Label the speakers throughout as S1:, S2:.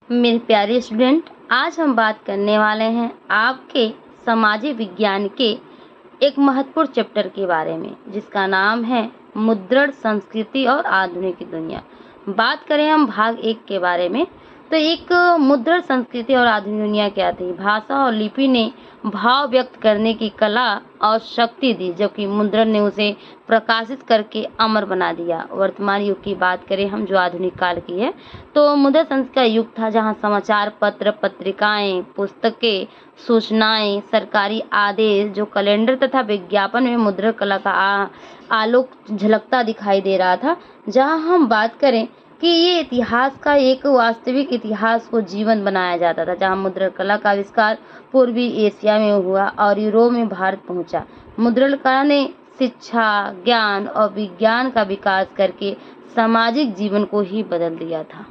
S1: मेरे प्यारे स्टूडेंट, आज हम बात करने वाले हैं आपके सामाजिक विज्ञान के एक महत्वपूर्ण चैप्टर के बारे में, जिसका नाम है मुद्रण संस्कृति और आधुनिक दुनिया। बात करें हम भाग 1 के बारे में, तो एक मुद्रण संस्कृति और आधुनिक दुनिया क्या थी। भाषा और लिपि ने भाव व्यक्त करने की कला और शक्ति दी, जबकि मुद्रण ने उसे प्रकाशित करके अमर बना दिया। वर्तमान युग की बात करें हम, जो आधुनिक काल की है, तो मुद्रण संस्कृति का युग था जहां समाचार पत्र, पत्रिकाएं, पुस्तकें, सूचनाएं, सरकारी आदेश, जो कैलेंडर तथा विज्ञापन में मुद्रण कला का आलोक झलकता दिखाई दे रहा था। जहां हम बात करें कि ये इतिहास का एक वास्तविक इतिहास को जीवन बनाया जाता था, जहां मुद्रण कला का आविष्कार पूर्वी एशिया में हुआ और यूरोप में भारत पहुंचा। मुद्रण कला ने शिक्षा, ज्ञान और विज्ञान का विकास करके सामाजिक जीवन को ही बदल दिया था।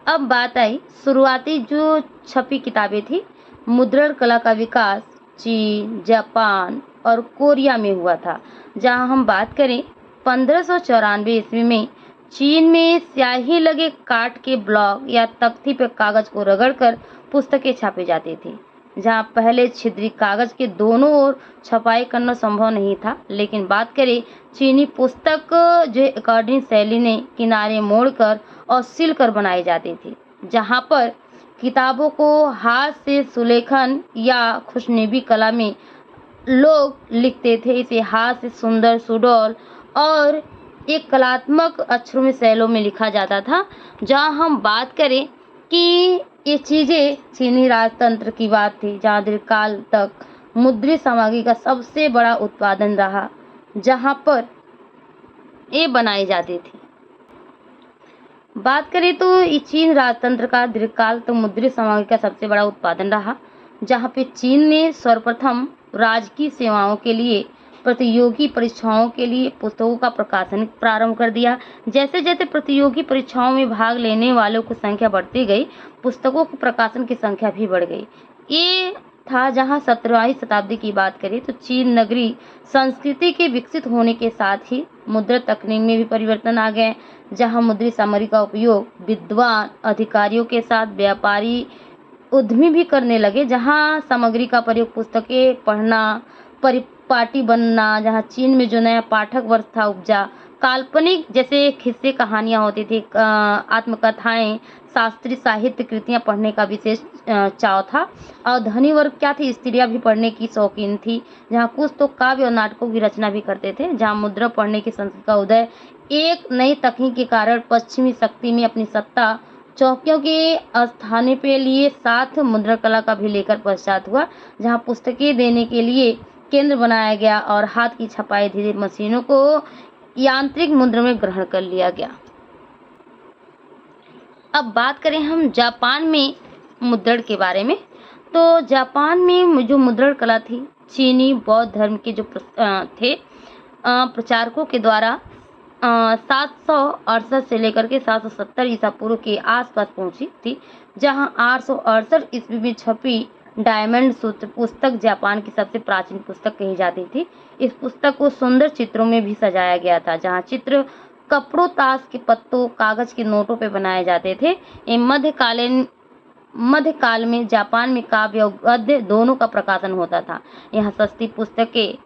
S1: अब बात आई शुरुआती जो छपी किताबें थी। मुद्रण कला का विकास चीन, जापान और कोरिया में हुआ था। जहां हम बात करें 1594 ईस्वी में चीन में स्याही लगे काठ के ब्लॉक या तख्ती पर कागज को रगड़कर पुस्तकें छापी जाती थी। जहां पहले छिद्री कागज के दोनों ओर छपाई करना संभव नहीं था, लेकिन बात करें चीनी पुस्तक जो अकॉर्डिंग शैली ने किनारे मोड़कर और सिलकर बनाई जाती थी, जहां पर किताबों को हाथ से सुलेखन या खुशनबी कला में लोग लिखते थे। इसे हाथ से सुंदर सुडौल और एक कलात्मक अक्षरों में शैलों में लिखा जाता था। जहां हम बात करें कि ये चीजें चीनी राजतंत्र की बात थी, जहां दीर्घकाल तक मुद्रित सामग्री का सबसे बड़ा उत्पादन रहा, जहां पर ये बनाई जाती थी। बात करें तो ये चीन राजतंत्र का दीर्घकाल तक मुद्रित सामग्री का सबसे बड़ा उत्पादन रहा, जहां पे चीन ने सर्वप्रथम राजकीय सेवाओं के लिए, प्रतियोगी परीक्षाओं के लिए पुस्तकों का प्रकाशन प्रारंभ कर दिया। जैसे जैसे प्रतियोगी परीक्षाओं में भाग लेने वालों की संख्या बढ़ती गई, पुस्तकों के प्रकाशन की संख्या भी बढ़ गई। ये था जहां 17वीं शताब्दी की बात करें तो चीन नगरी संस्कृति के विकसित होने के साथ ही मुद्रण तकनीक में भी परिवर्तन आ गए, जहां मुद्रित सामग्री का उपयोग विद्वान अधिकारियों के साथ व्यापारी उद्यमी भी करने लगे। जहां सामग्री का प्रयोग पुस्तकें पढ़ना, परिपाटी बनना, जहां चीन में जो नया पाठक वर्ग था उपजा, काल्पनिक जैसे किस्से कहानियां होती थी, आत्मकथाएं, शास्त्रीय साहित्य कृतियां पढ़ने का विशेष चाव था। और धनी वर्ग क्या थी, स्त्रियां भी पढ़ने की शौकीन थी, जहां कुछ तो काव्य और नाटकों की रचना भी करते थे। जहां मुद्रा पढ़ने की संस्कृति का उदय एक नई तकनीक के कारण पश्चिमी शक्ति में अपनी सत्ता चौकियों के स्थान पे लिए साथ मुद्रण कला का भी लेकर पश्चात हुआ, जहां पुस्तकें देने के लिए केंद्र बनाया गया और हाथ की छपाई धीरे मशीनों को यांत्रिक मुद्रण में ग्रहण कर लिया गया। अब बात करें हम जापान में मुद्रण के बारे में, तो जापान में जो मुद्रण कला थी, चीनी बौद्ध धर्म के जो थे प्रचारकों के द्वारा 768 से लेकर के 770 ईसा पूर्व के आसपास पहुंची थी। जहां 868 ईस्वी में छपी डायमंड सूत्र पुस्तक जापान की सबसे प्राचीन पुस्तक कही जाती थी। इस पुस्तक को सुंदर चित्रों में भी सजाया गया था, जहां चित्र कपड़ों, ताश के पत्तों, कागज के नोटों पे बनाए जाते थे। मध्यकाल में जापान में काव्य और गद्य दोनों का प्रकाशन होता था। यहाँ सस्ती पुस्तकें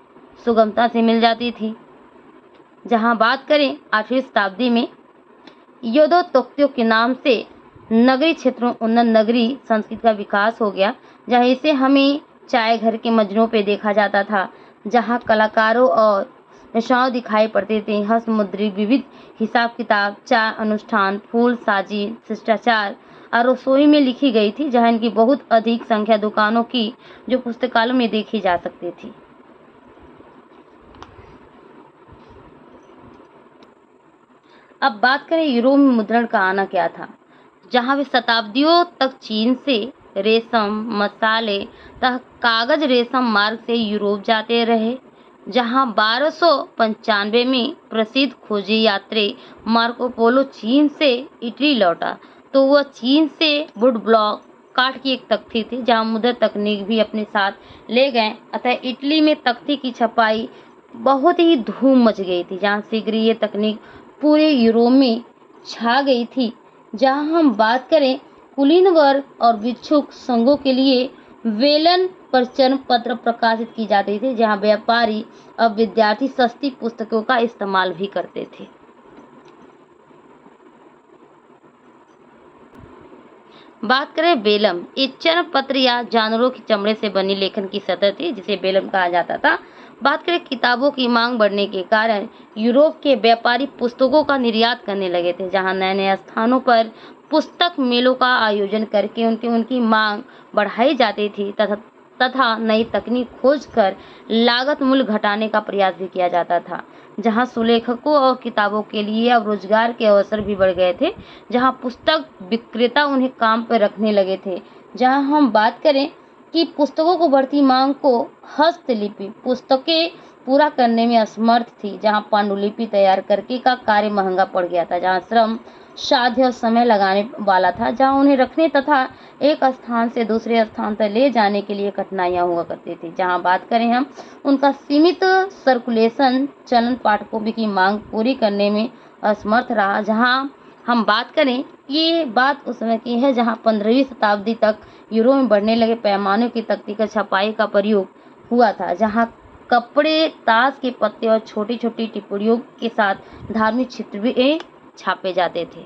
S1: सुगमता से मिल जाती थी। जहां बात करें 8वीं शताब्दी में योदो तोक्यो के नाम से नगरी क्षेत्रों उन्नत नगरी संस्कृति का विकास हो गया, जहां इसे हमें चाय घर के मंजरों पे देखा जाता था, जहां कलाकारों और रचनाओं दिखाई पड़ते थे। हस्तमुद्रित विविध हिसाब किताब, चाय अनुष्ठान, फूल साजी, शिष्टाचार और रसोई में लिखी गई थी, जहां इनकी बहुत अधिक संख्या दुकानों की जो पुस्तकालयों में देखी जा सकती थी। अब बात करें यूरोप में मुद्रण का आना क्या था, जहां वे शताब्दियों तक चीन से रेशम, मसाले तथा कागज रेशम मार्ग से यूरोप जाते रहे। जहां 1295 में प्रसिद्ध खोजी यात्री मार्को पोलो चीन से इटली लौटा, तो वह चीन से वुड ब्लॉक काठ की एक तख्ती थी, जहां मुद्रण तकनीक भी अपने साथ ले गए। अतः इटली में तख्ती की छपाई बहुत ही धूम मच गई थी, जहां शीघ्र ये तकनीक पूरे यूरोप में छा गई थी। जहां हम बात करें कुलीन वर्ग और भिक्षुक संघों के लिए वेलन प्रचलन पत्र प्रकाशित की जाती थी, जहां व्यापारी और विद्यार्थी सस्ती पुस्तकों का इस्तेमाल भी करते थे। बात करें वेलम, ये चर्म पत्र या जानवरों के चमड़े से बनी लेखन की सतह थी, जिसे वेलम कहा जाता था। बात करें किताबों की मांग बढ़ने के कारण यूरोप के व्यापारी पुस्तकों का निर्यात करने लगे थे, जहां नए नए स्थानों पर पुस्तक मेलों का आयोजन करके उनकी मांग बढ़ाई जाती थी तथा नई तकनीक खोजकर लागत मूल्य घटाने का प्रयास भी किया जाता था। जहां सुलेखकों और किताबों के लिए अब रोजगार के अवसर भी बढ़ गए थे, जहां पुस्तक विक्रेता उन्हें काम पर रखने लगे थे। जहां हम बात करें कि पुस्तकों को बढ़ती मांग को हस्तलिपि पुस्तकें पूरा करने में असमर्थ थी, जहां पांडुलिपि तैयार करके का कार्य महंगा पड़ गया था, जहां श्रम साध्य और समय लगाने वाला था, जहां उन्हें रखने तथा एक स्थान से दूसरे स्थान तक ले जाने के लिए कठिनाइयां हुआ करती थी। जहां बात करें हम उनका सीमित सर्कुलेशन चलन पाठकों की मांग पूरी करने में असमर्थ रहा। जहां हम बात करें, ये बात उस समय की है जहां 15वीं शताब्दी तक यूरोप में बढ़ने लगे पैमाने की तख्ती का छपाई का प्रयोग हुआ था, जहां कपड़े, ताश के पत्ते और छोटी छोटी टिप्पणियों के साथ धार्मिक चित्र भी छापे जाते थे।